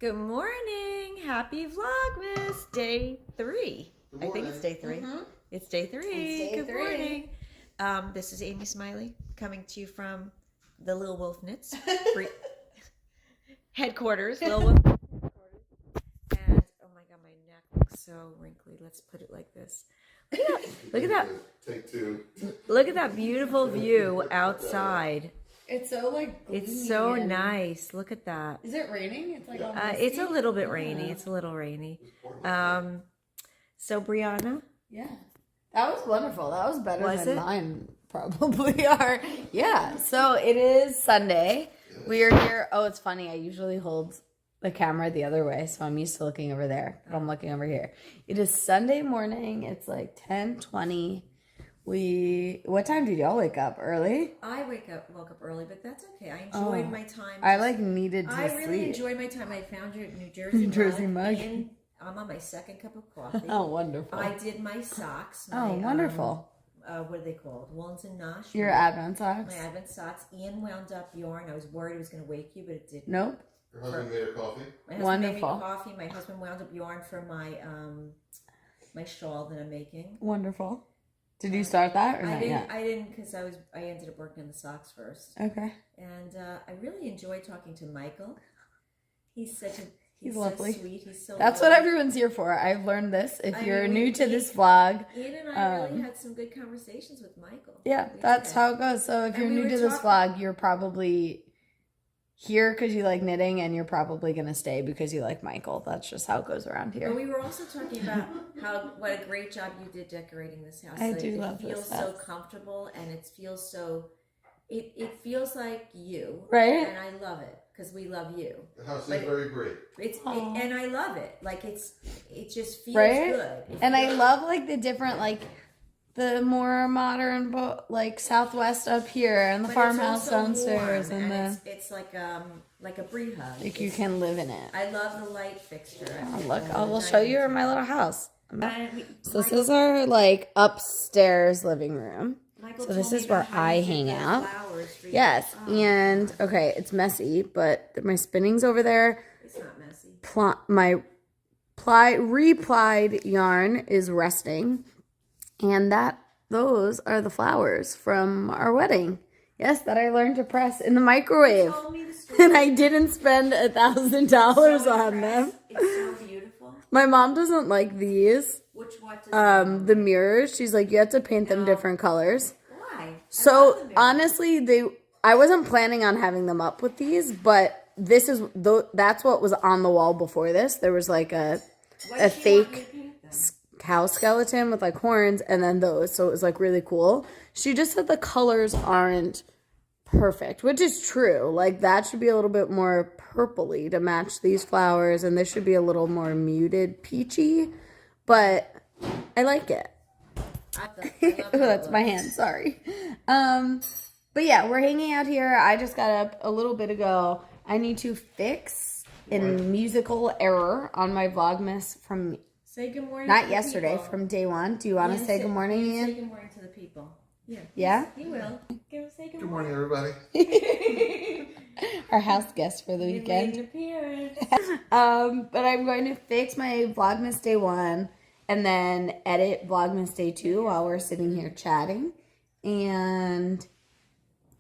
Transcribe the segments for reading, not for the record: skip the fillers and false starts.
Good morning. Happy Vlogmas. Day 3. I think it's day 3. It's day 3. It's day Good 3. morning. This is Amy Smiley coming to you from the Little Wolf Knits headquarters. Little Wolf Knits headquarters. And oh my god, my neck looks so wrinkly. Let's put it like this. Look at that. Take two. Look at that beautiful view outside. It's so like It's so nice. Look at that. Is it raining? It's like It's a little bit rainy. It's a little rainy. So Brianna, yeah, that was wonderful. That was better Was than it? mine probably are. Yeah. So it is Sunday. We are here. Oh, it's funny. I usually hold the camera the other way, so I'm used to looking over there, but I'm looking over here. It is Sunday morning. It's like 10:20. What time did y'all wake up? Early? I woke up early, but that's okay. I enjoyed my time. I like needed to I sleep. really enjoyed my time. I found your New Jersey New Jersey mug. And I'm on my second cup of coffee. Oh, wonderful. I did my socks. Oh, wonderful. What are they called? Woolens and Nosh. Your Advent socks? My Advent socks. Ian wound up yarn. I was worried it was going to wake you, but it didn't. Nope. Your husband made her coffee? My husband made me coffee. My husband wound up yarn for my my shawl that I'm making. Wonderful. Did you start that or not yet? I didn't because I ended up working on the socks first. Okay. And I really enjoyed talking to Michael. He's He's so lovely. Sweet. He's so That's lovely. what everyone's here for. I've learned this. If you're new to this vlog. Ian and I really had some good conversations with Michael. Yeah, that's how it goes. So if you're new to this vlog, you're probably here because you like knitting and you're probably going to stay because you like Michael. That's just how it goes around here. But we were also talking about what a great job you did decorating this house. I do love this It feels so comfortable and it feels so, it feels like you. Right? And I love it because we love you. The house is very great. And I love it. Like it just feels good. And I love like the different the more modern like Southwest up here and the farmhouse downstairs and it's like a bree hug. Like you can live in it. I love the light fixture. Oh, look, I will show you my little house. So this is our like upstairs living room. Michael So this told is me where about how I you hang did out. flowers for you. Yes, and okay, it's messy, but my spinning's over there. It's not messy. My replied yarn is resting, and those are the flowers from our wedding. Yes, that I learned to press in the microwave. You told me the story. And I didn't spend $1,000 on them. It's so beautiful. My mom doesn't like these. What does The mirrors. She's like, you have to paint them different colors. Why? So honestly, I wasn't planning on having them up with these, but that's what was on the wall before this. There was like a fake cow skeleton with like horns and then those. So it was like really cool. She just said the colors aren't perfect, which is true. Like that should be a little bit more purpley to match these flowers, and this should be a little more muted peachy, but I like it. That's my hand, sorry. But yeah, we're hanging out here. I just got up a little bit ago. I need to fix a musical error on my Vlogmas from say good morning. not yesterday, from day one. Do you want to say good morning, Ian? Say good morning to the people. Yeah. Yeah? He will. Say Good morning, everybody. Our house guest for the weekend. Made an appearance. But I'm going to fix my Vlogmas day 1 and then edit Vlogmas day 2 while we're sitting here chatting and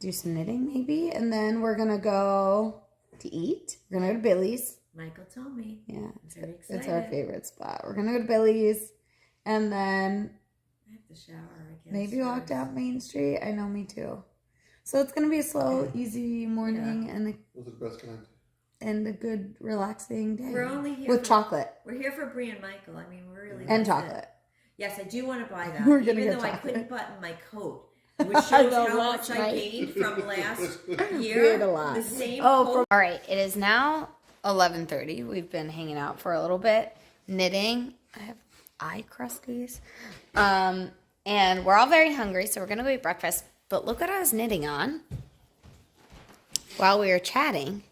do some knitting maybe. And then we're going to go to eat. We're going to go to Billy's. Michael told me. Yeah, Very excited. it's our favorite spot. We're going to go to Billy's and then I have to shower, I guess. maybe walk down Main Street. I know, me too. So it's going to be a slow, easy morning Those are the best kind. and a good, relaxing day. We're only here with chocolate. We're here for Brie and Michael. I mean, we're really And chocolate. Yes, I do want to buy that. We're gonna Even get though I chocolate. couldn't button my coat, which shows know, how last much I gained from last year. We ate a lot. The same coat. All right. It is now 11:30. We've been hanging out for a little bit, knitting. I have eye crusties. And we're all very hungry, so we're going to go eat breakfast. But look what I was knitting on while we were chatting.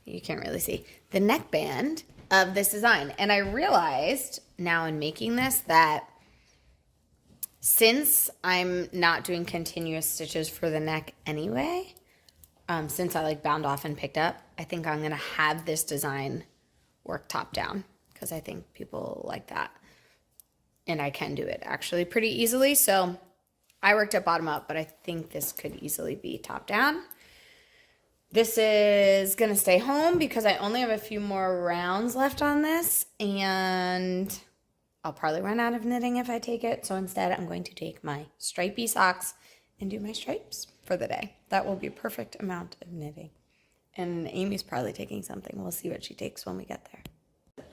You can't really see the neckband of this design. And I realized now in making this that since I'm not doing continuous stitches for the neck anyway, since I like bound off and picked up, I think I'm going to have this design work top down because I think people like that. And I can do it actually pretty easily. So I worked it bottom up, but I think this could easily be top down. This is going to stay home because I only have a few more rounds left on this. And I'll probably run out of knitting if I take it. So instead, I'm going to take my stripy socks and do my stripes for the day. That will be a perfect amount of knitting. And Amy's probably taking something. We'll see what she takes when we get there.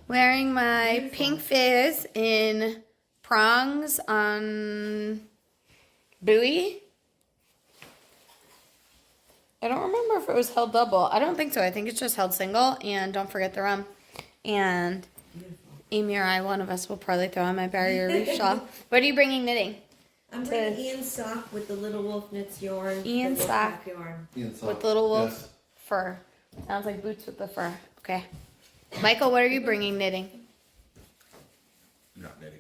Wearing my pink fizz in prongs on buoy. I don't remember if it was held double. I don't think so. I think it's just held single. And don't forget the rum. And Amy or I, one of us, will probably throw on my barrier reef shawl. What are you bringing knitting? I'm bringing Ian's sock with the Little Wolf Knits yarn. Ian's sock yarn. with Little Wolf fur. Sounds like boots with the fur. Okay. Michael, what are you bringing knitting? Not knitting.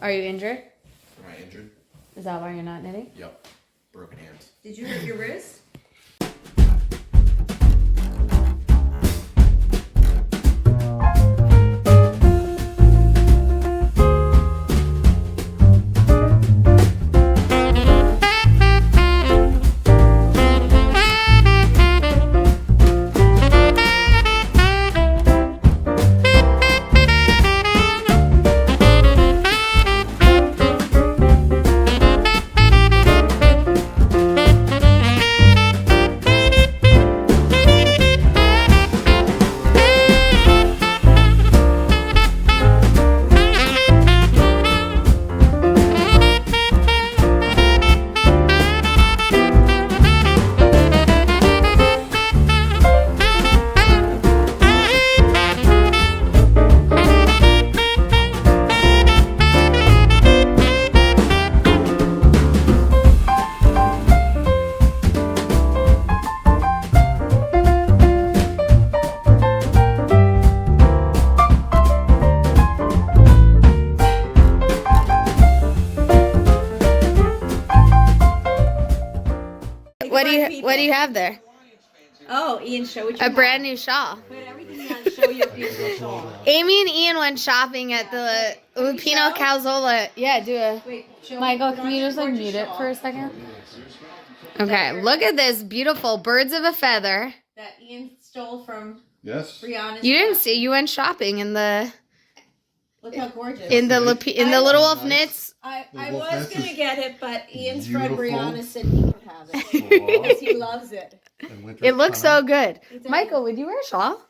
Are you injured? Am I injured? Is that why you're not knitting? Yep. Broken hands. Did you hurt your wrist? What do you have there? Oh, Ian, show what you A brand new shawl. Put everything on. Show your beautiful shawl. Amy and Ian went shopping at the Lupino Calzola. Yeah, do a. Wait, show Michael, can you just like mute it for a second? Okay, look at this beautiful birds of a feather. That Ian stole from Yes. Brianna's. You didn't see. You went shopping in the Look how gorgeous. in the Little Wolf Knits. I Wolf was Knits gonna is get it, but Ian's friend beautiful. Brianna said he could have it because he loves it. It looks so good. Michael, would you wear a shawl?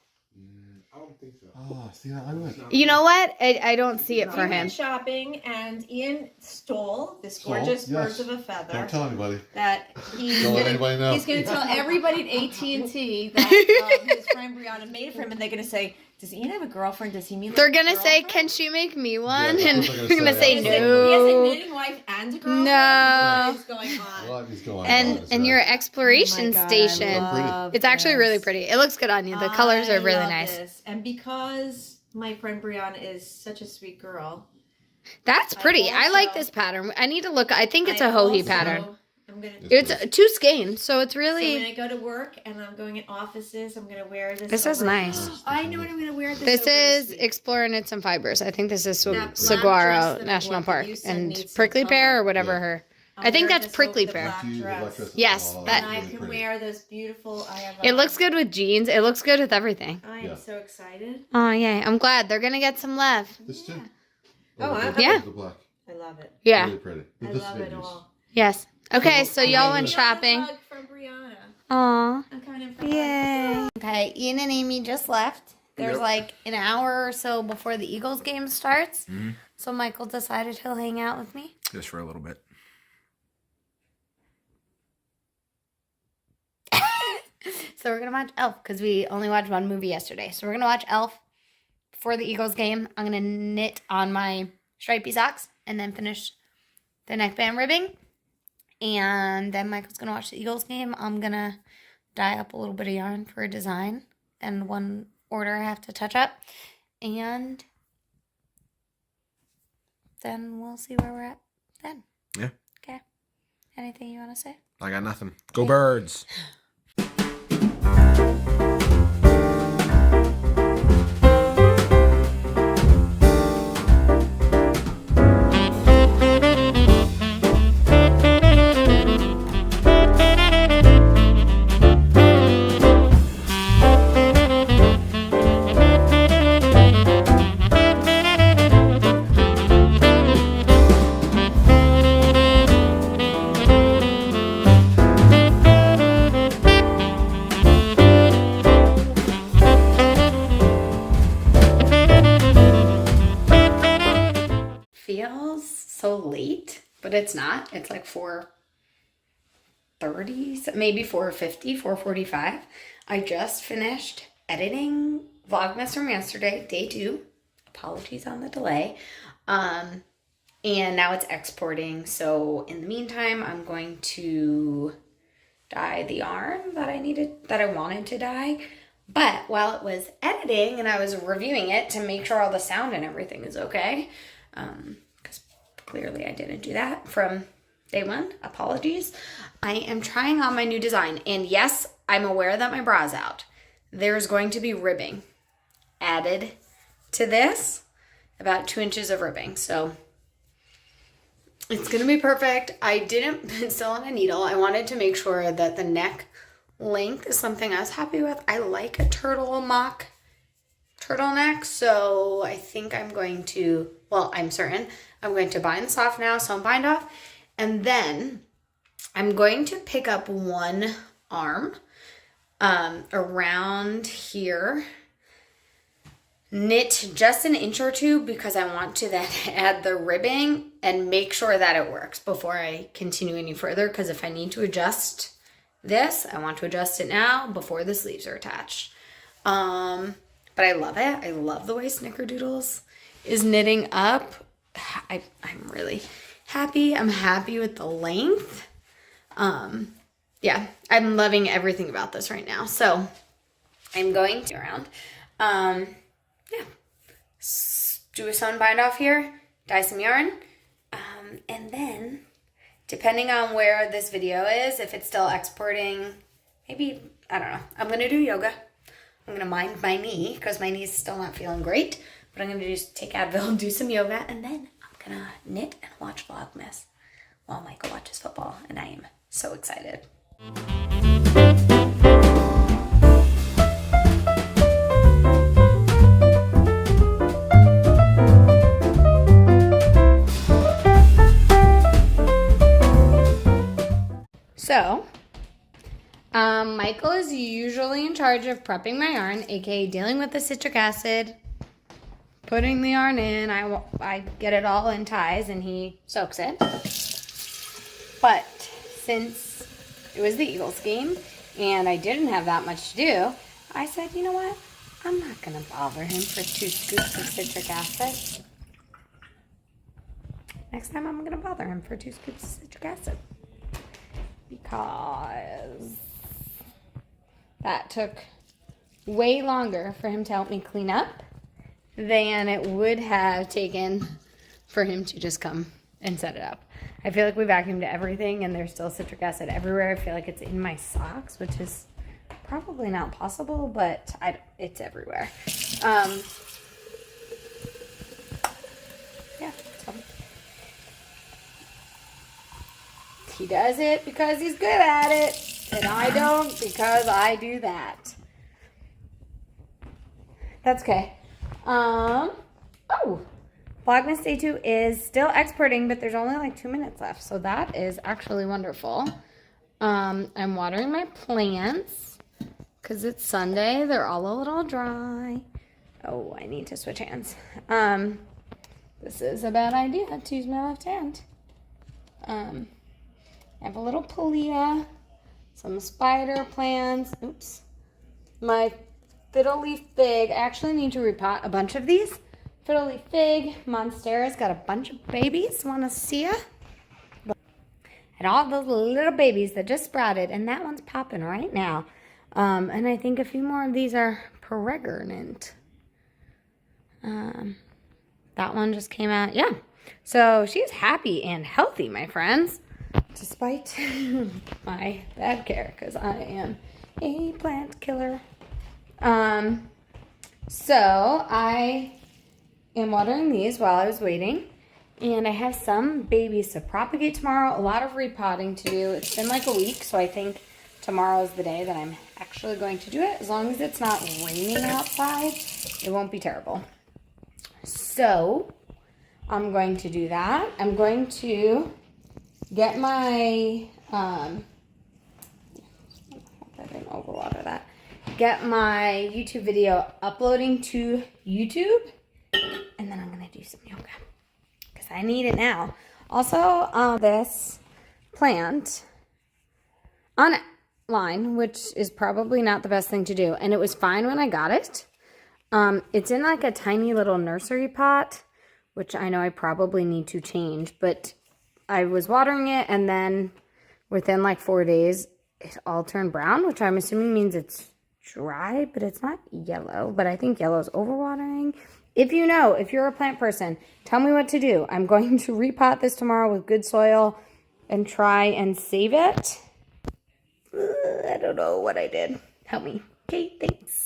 I don't think so. Oh, see, I would. You know what? I don't see it for We him. went shopping, and Ian stole this Stole? gorgeous Yes. birds of a feather Don't tell anybody. that he's Don't let gonna, anybody know. he's gonna tell everybody at AT&T that his friend Brianna made for him, and they're gonna say, "Does Ian have a girlfriend? Does he mean?" They're gonna say, "Can she make me one?" Yeah, and that's what we're they're gonna gonna say say. He has a no. knitting wife and a girlfriend. No. What is going on? What is going on? And Is and that- your exploration Oh my God, I station. love It's actually this. really pretty. It looks good on you. The colors are really I love nice. this. And because my friend Brianna is such a sweet girl, That's pretty. I like also- this pattern. I need to look. I think it's a hohi pattern. I'm gonna. It's It's two skein, so it's So when really. I go to work and I'm going in offices, I'm gonna wear this. This is over- nice. I know what I'm gonna wear. This over is week. Explorer Knits and Fibers. I think this is That black dress Saguaro that National what Park you said and needs some Prickly Pear color. or whatever Yeah. her. I'll I think wear that's this over Prickly the Pear. black Thank you, the dress. black dress is Yes, all that- And I really can pretty. wear those beautiful. I have. It looks good with jeans. It looks good with everything. I am Yeah. so excited. Oh yay! I'm glad they're gonna get some love. This too. Oh, the I- black, Yeah. The black. I love it. Yeah. Really pretty. I This love is it babies. all. Yes. Okay, so y'all went I got a shopping. hug from Brianna. Aw. I'm kind of. Yay. Okay, Ian and Amy just left. There's Yep. like an hour or so before the Eagles game starts. Mhm. So Michael decided he'll hang out with me. Just for a little bit. So we're going to watch Elf because we only watched one movie yesterday. So we're going to watch Elf before the Eagles game. I'm going to knit on my stripy socks and then finish the neckband ribbing. And then Michael's going to watch the Eagles game. I'm going to dye up a little bit of yarn for a design and one order I have to touch up. And then we'll see where we're at then. Yeah. Okay. Anything you want to say? I got nothing. Go birds. feels so late, but it's not. It's like 4:30, maybe 4:50, 4:45. I just finished editing Vlogmas from yesterday, day 2. Apologies on the delay. And now it's exporting. So in the meantime, I'm going to dye the yarn that I wanted to dye. But while it was editing and I was reviewing it to make sure all the sound and everything is okay, because clearly I didn't do that from day 1, apologies, I am trying on my new design. And yes, I'm aware that my bra's out. There's going to be ribbing added to this, about 2 inches of ribbing. So it's going to be perfect. I didn't pencil on a needle. I wanted to make sure that the neck length is something I was happy with. I like a mock turtleneck, so I think I'm going to, well, I'm certain I'm going to bind this off now, so I'm bind off, and then I'm going to pick up one arm around here, knit just an inch or 2 because I want to then add the ribbing and make sure that it works before I continue any further, because if I need to adjust this, I want to adjust it now before the sleeves are attached. But I love it. I love the way Snickerdoodles is knitting up. I'm really happy. I'm happy with the length. Yeah, I'm loving everything about this right now. So I'm going to around. Yeah, do a sew and bind off here, dye some yarn, and then depending on where this video is, if it's still exporting, maybe, I don't know. I'm going to do yoga. I'm going to mind my knee because my knee's still not feeling great. But I'm going to just take Advil and do some yoga. And then I'm going to knit and watch Vlogmas while Michael watches football. And I am so excited. So, Michael is usually in charge of prepping my yarn, aka dealing with the citric acid, putting the yarn in. I get it all in ties and he soaks it. But since it was the Eagles game and I didn't have that much to do, I said, you know what? I'm not going to bother him for 2 scoops of citric acid. Next time I'm going to bother him for 2 scoops of citric acid. Because that took way longer for him to help me clean up than it would have taken for him to just come and set it up. I feel like we vacuumed everything and there's still citric acid everywhere. I feel like it's in my socks, which is probably not possible, but it's everywhere. Yeah, so he does it because he's good at it, and I don't because I do that. That's okay. Oh, Vlogmas Day 2 is still exporting, but there's only like 2 minutes left, so that is actually wonderful. I'm watering my plants because it's Sunday. They're all a little dry. Oh, I need to switch hands. This is a bad idea to use my left hand. I have a little palea, some spider plants. Oops. My fiddle leaf fig. I actually need to repot a bunch of these. Fiddle leaf fig. Monstera's got a bunch of babies. Want to see ya? And all those little babies that just sprouted. And that one's popping right now. And I think a few more of these are pregnant. That one just came out. Yeah. So she's happy and healthy, my friends. Despite my bad care, because I am a plant killer. So I am watering these while I was waiting. And I have some babies to propagate tomorrow. A lot of repotting to do. It's been like a week, so I think tomorrow is the day that I'm actually going to do it. As long as it's not raining outside, it won't be terrible. So I'm going to do that. I'm going to get my, I didn't overwater that. Get my YouTube video uploading to YouTube. And then I'm going to do some yoga. this. I need it now. Also, this plant online, which is probably not the best thing to do. And it was fine when I got it. It's in like a tiny little nursery pot, which I know I probably need to change. But I was watering it, and then within like 4 days, it all turned brown, which I'm assuming means it's dry, but it's not yellow. But I think yellow is overwatering. If you know, if you're a plant person, tell me what to do. I'm going to repot this tomorrow with good soil and try and save it. I don't know what I did. Help me. Okay, thanks.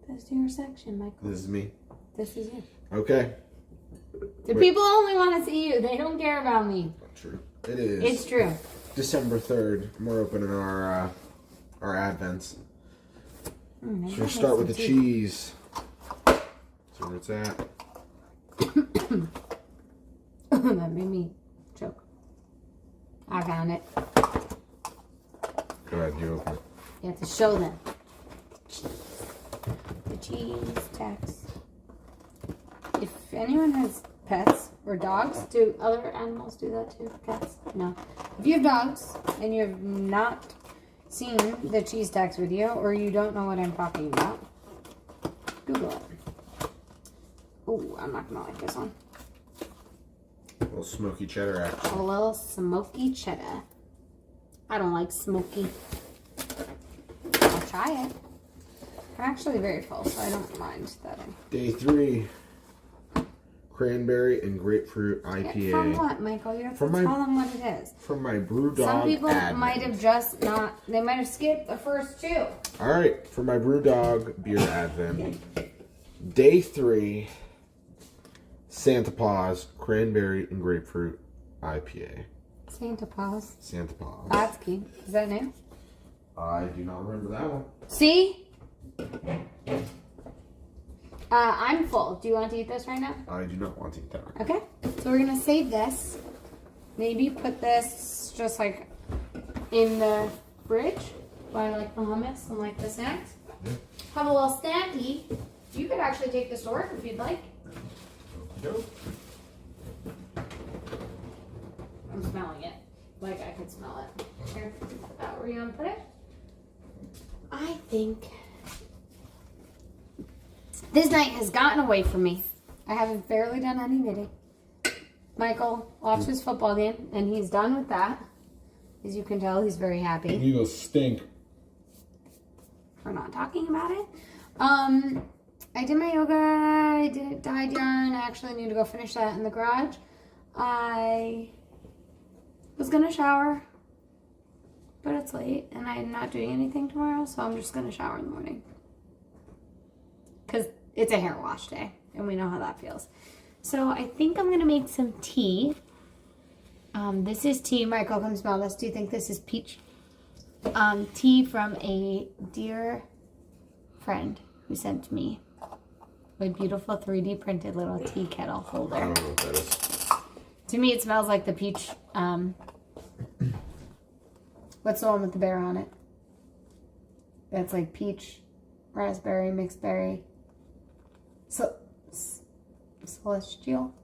This is your section, Michael. This is me. This is you. Okay. The people only want to see you. They don't care about me. True. It is. It's true. December 3rd. We're opening our Advents. So we'll start with the cheese. See where it's at. That made me choke. I found it. Go ahead, you open it. You have to show them. The cheese tax. If anyone has pets or dogs, do other animals do that too? Cats? No. If you have dogs and you have not seen the cheese tax video, or you don't know what I'm talking about, Google it. Oh, I'm not gonna like this one. A little smoky cheddar action. A little smoky cheddar. I don't like smoky. I'll try it. I'm actually very full, so I don't mind that. Day 3. Cranberry and grapefruit IPA. From what, Michael? You have to tell them what it is. From my Brewdog Some people Advent. might have just not, they might have skipped the first two. Alright, for my Brewdog Beer Advent. Day 3. Santa Paws Cranberry and Grapefruit IPA. Santa Paws. Santa Paws. That's key. Is that new? I do not remember that one. See? I'm full. Do you want to eat this right now? I do not want to eat that one. Okay. So we're going to save this. Maybe put this just like in the fridge by like the hummus and like the snacks. Yeah. Have a little snacky. You could actually take this to work if you'd like. Go. I'm smelling it. Like I could smell it. Here. Where you going to put it? I think this night has gotten away from me. I haven't barely done any knitting. Michael watched his football game, and he's done with that. As you can tell, he's very happy. You stink. We're not talking about it. I did my yoga. I did dyed yarn. I actually need to go finish that in the garage. I was gonna shower, but it's late, and I'm not doing anything tomorrow, so I'm just gonna shower in the morning. Because it's a hair wash day, and we know how that feels. So I think I'm going to make some tea. This is tea. Michael, come smell this. Do you think this is peach? Tea from a dear friend who sent me a beautiful 3D printed little tea kettle I holder. don't know what that is. To me, it smells like the peach. What's the one with the bear on it? That's like peach, raspberry, mixed berry. Celestial.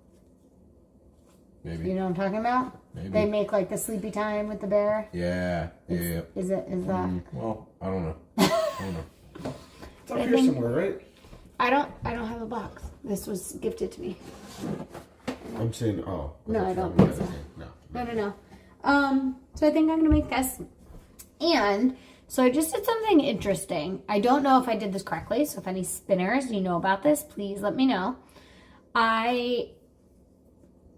Maybe. You know what I'm talking about? Maybe. They make like the sleepy time with the bear. Yeah. Yeah. Is that? Well, I don't know. I don't know. It's up here think- somewhere, right? I don't have a box. This was gifted to me. I'm saying, oh. No, I don't think so. No. So I think I'm gonna make this. And so I just did something interesting. I don't know if I did this correctly, so if any spinners you know about this, please let me know. I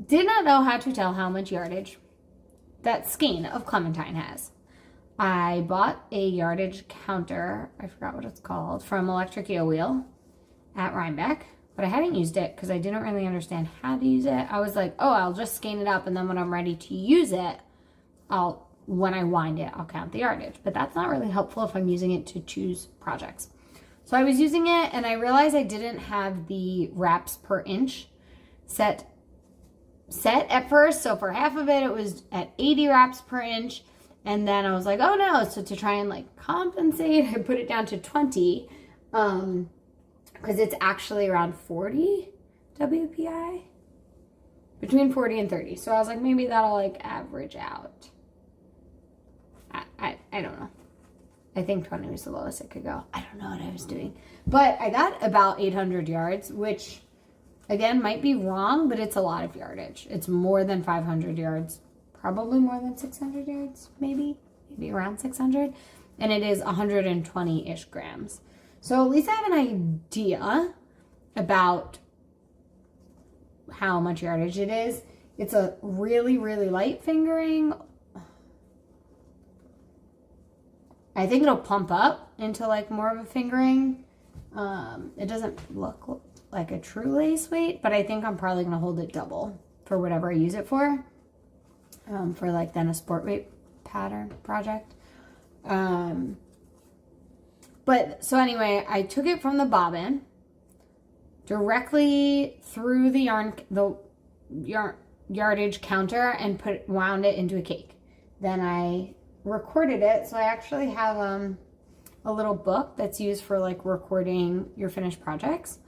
did not know how to tell how much yardage that skein of Clementine has. I bought a yardage counter, I forgot what it's called, from Electric Eel Wheel at Rhinebeck, but I hadn't used it because I didn't really understand how to use it. I was like, oh, I'll just skein it up, and then when I'm ready to use it, when I wind it, I'll count the yardage. But that's not really helpful if I'm using it to choose projects. So I was using it, and I realized I didn't have the wraps per inch set at first. So for half of it was at 80 wraps per inch. And then I was like, oh no. So to try and like compensate, I put it down to 20. Because it's actually around 40 WPI. Between 40 and 30. So I was like, maybe that'll like average out. I don't know. I think 20 was the lowest it could go. I don't know what I was doing. But I got about 800 yards, which again might be wrong, but it's a lot of yardage. It's more than 500 yards. Probably more than 600 yards, maybe around 600. And it is 120-ish grams. So at least I have an idea about how much yardage it is. It's a really, really light fingering. I think it'll pump up into like more of a fingering. It doesn't look like a true lace weight, but I think I'm probably going to hold it double for whatever I use it for like then a sport weight pattern project. But so anyway, I took it from the bobbin directly through the yardage counter and wound it into a cake. Then I recorded it. So I actually have a little book that's used for like recording your finished projects.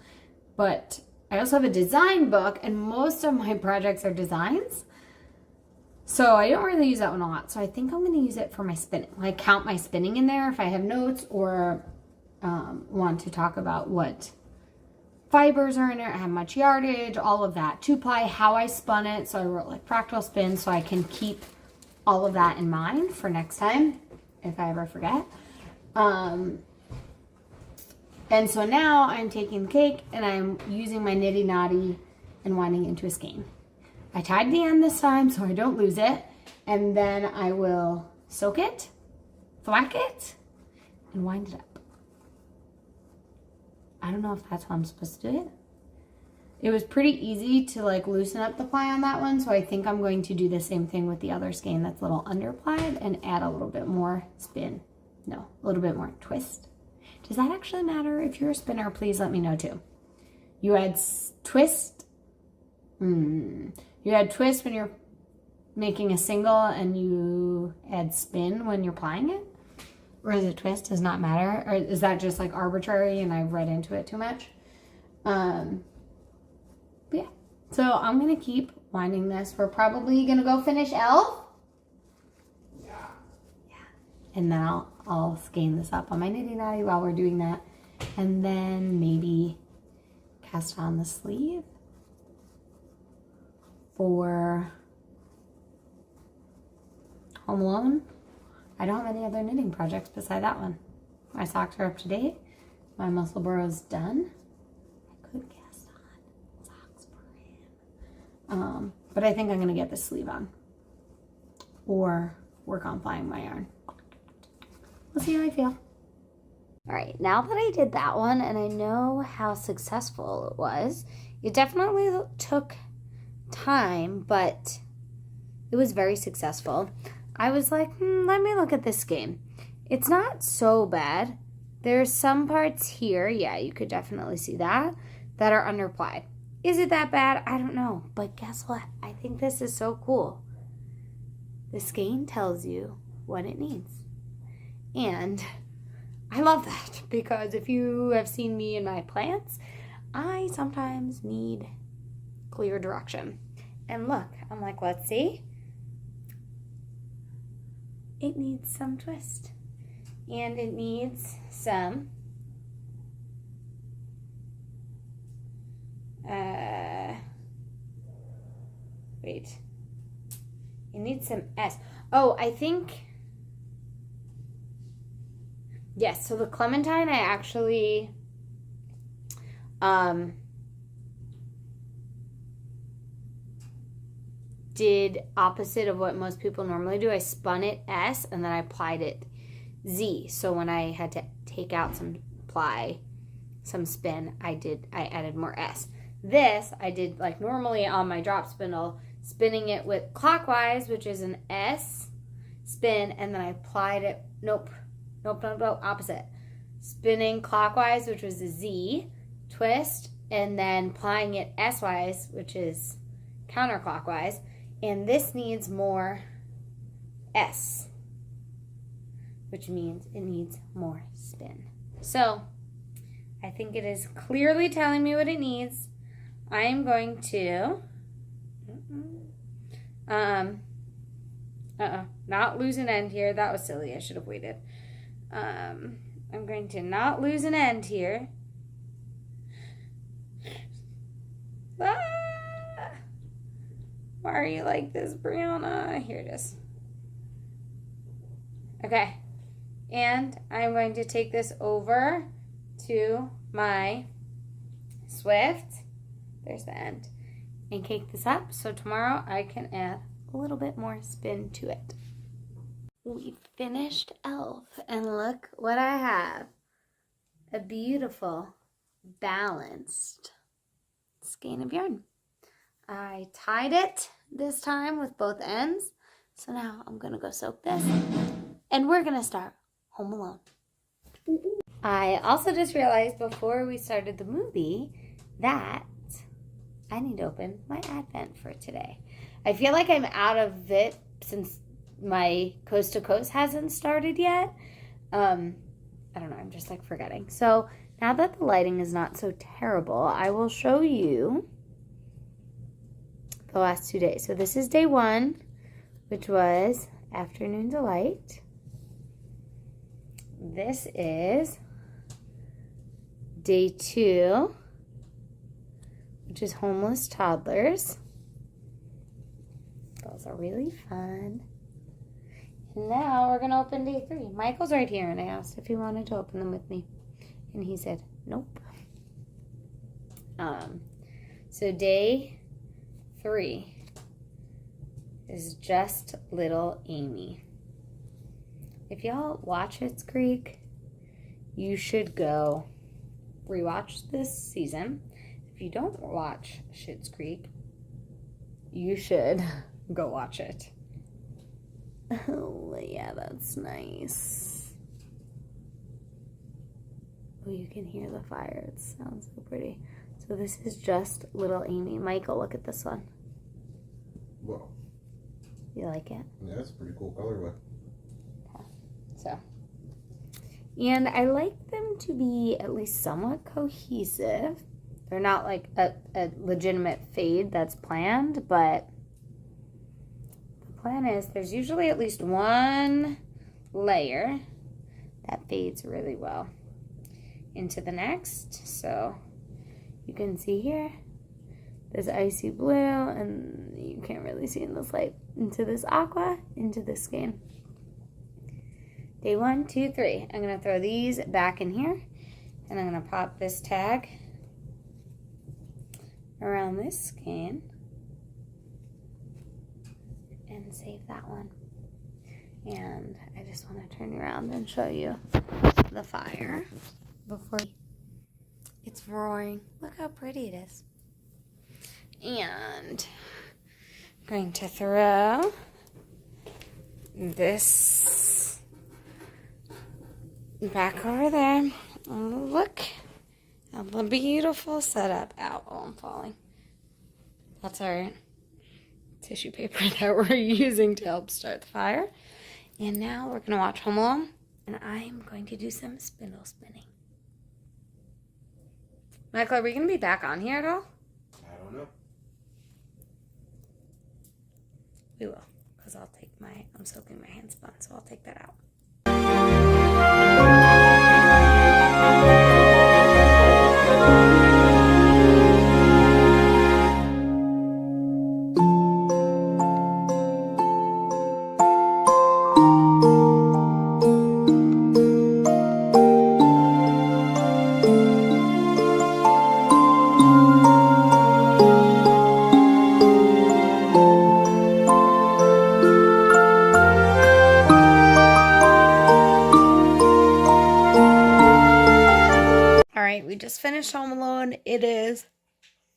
But I also have a design book, and most of my projects are designs. So I don't really use that one a lot. So I think I'm going to use it for my spinning. Like count my spinning in there if I have notes or want to talk about what fibers are in it, how much yardage, all of that. 2-ply, how I spun it. So I wrote like fractal spin so I can keep all of that in mind for next time if I ever forget. And so now I'm taking the cake and I'm using my nitty knotty and winding it into a skein. I tied the end this time so I don't lose it. And then I will soak it, thwack it, and wind it up. I don't know if that's how I'm supposed to do it. It was pretty easy to like loosen up the ply on that one. So I think I'm going to do the same thing with the other skein that's a little underplied and add a little bit more spin. No, a little bit more twist. Does that actually matter? If you're a spinner, please let me know too. You add twist. You add twist when you're making a single and you add spin when you're plying it? Or is it twist? Does not matter? Or is that just like arbitrary and I've read into it too much? But yeah. So I'm going to keep winding this. We're probably going to go finish Elf. Yeah. And then I'll skein this up on my nitty knotty while we're doing that. And then maybe cast on the sleeve for Home Alone. I don't have any other knitting projects beside that one. My socks are up to date. My muscle burrow's done. I could cast on socks for him. But I think I'm going to get the sleeve on. Or work on flying my yarn. We'll see how I feel. All right, now that I did that one and I know how successful it was, it definitely took time, but it was very successful. I was like, let me look at this skein. It's not so bad. There's some parts here, yeah, you could definitely see that are underplied. Is it that bad? I don't know. But guess what? I think this is so cool. The skein tells you what it needs. And I love that because if you have seen me in my plants, I sometimes need clear direction. And look, I'm like, let's see. It needs some twist. And it needs some Wait. It needs some S. Oh, I think... Yes, so the clementine I actually... did opposite of what most people normally do. I spun it S and then I applied it Z. So when I had to take out some ply, some spin, I added more S. This I did like normally on my drop spindle, spinning it with clockwise, which is an S spin, and then I applied it, nope, opposite. Spinning clockwise, which was a Z twist, and then applying it S-wise, which is counterclockwise. And this needs more S, which means it needs more spin. So I think it is clearly telling me what it needs. I am going to not lose an end here. That was silly. I should have waited. I'm going to not lose an end here. Ah! Why are you like this, Brianna? Here it is. Okay. And I'm going to take this over to my Swift. There's the end. And cake this up so tomorrow I can add a little bit more spin to it. We finished Elf and look what I have. A beautiful, balanced skein of yarn. I tied it this time with both ends. So now I'm going to go soak this. And we're going to start Home Alone. I also just realized before we started the movie that I need to open my Advent for today. I feel like I'm out of it since my Coast to Coast hasn't started yet. I don't know. I'm just like forgetting. So now that the lighting is not so terrible, I will show you the last 2 days. So this is day 1, which was Afternoon Delight. This is day 2, which is Homeless Toddlers. Those are really fun. And now we're going to open day 3. Michael's right here, and I asked if he wanted to open them with me. And he said, nope. So day 3 is Just Little Amy. If y'all watch Schitt's Creek, you should go rewatch this season. If you don't watch Schitt's Creek, you should go watch it. Oh, yeah, that's nice. Oh, you can hear the fire. It sounds so pretty. So this is Just Little Amy. Michael, look at this one. Whoa. You like it? Yeah, that's a pretty cool colorway. So, and I like them to be at least somewhat cohesive. They're not like a legitimate fade that's planned, but the plan is there's usually at least one layer that fades really well into the next. So you can see here, there's icy blue, and you can't really see in this light, into this aqua, into this skein. Day 1, 2, 3. I'm going to throw these back in here, and I'm going to pop this tag around this skein and save that one. And I just want to turn around and show you the fire before it's roaring. Look how pretty it is. And I'm going to throw this back over there. And look at the beautiful setup. Ow, oh, I'm falling. That's our tissue paper that we're using to help start the fire. And now we're going to watch Home Alone. And I'm going to do some spindle spinning. Michael, are we going to be back on here at all? I don't know. We will, because I'm soaking my hand spun, so I'll take that out. finished Home Alone. It is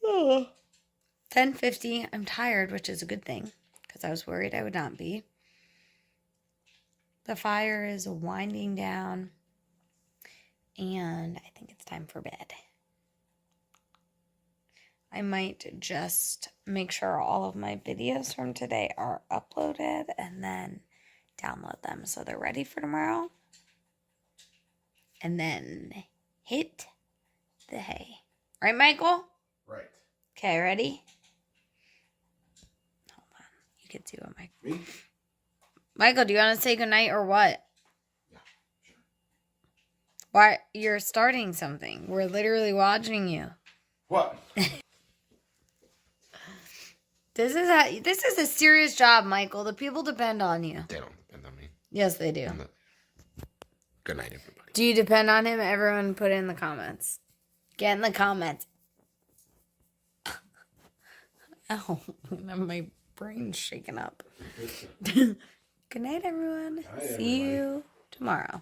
10:50. I'm tired, which is a good thing because I was worried I would not be. The fire is winding down, and I think it's time for bed. I might just make sure all of my videos from today are uploaded and then download them so they're ready for tomorrow. And then hit the hay. Right, Michael? Right. Okay, ready? Hold on. You can do it, Michael. Me? Michael, do you want to say goodnight or what? Yeah, sure. Why? You're starting something. We're literally watching you. What? This is a serious job, Michael. The people depend on you. They don't depend on me. Yes, they do. Good night, everybody. Do you depend on him? Everyone put it in the comments. Get in the comments. Ow. My brain's shaking up. Good night, everyone. Night, See you tomorrow.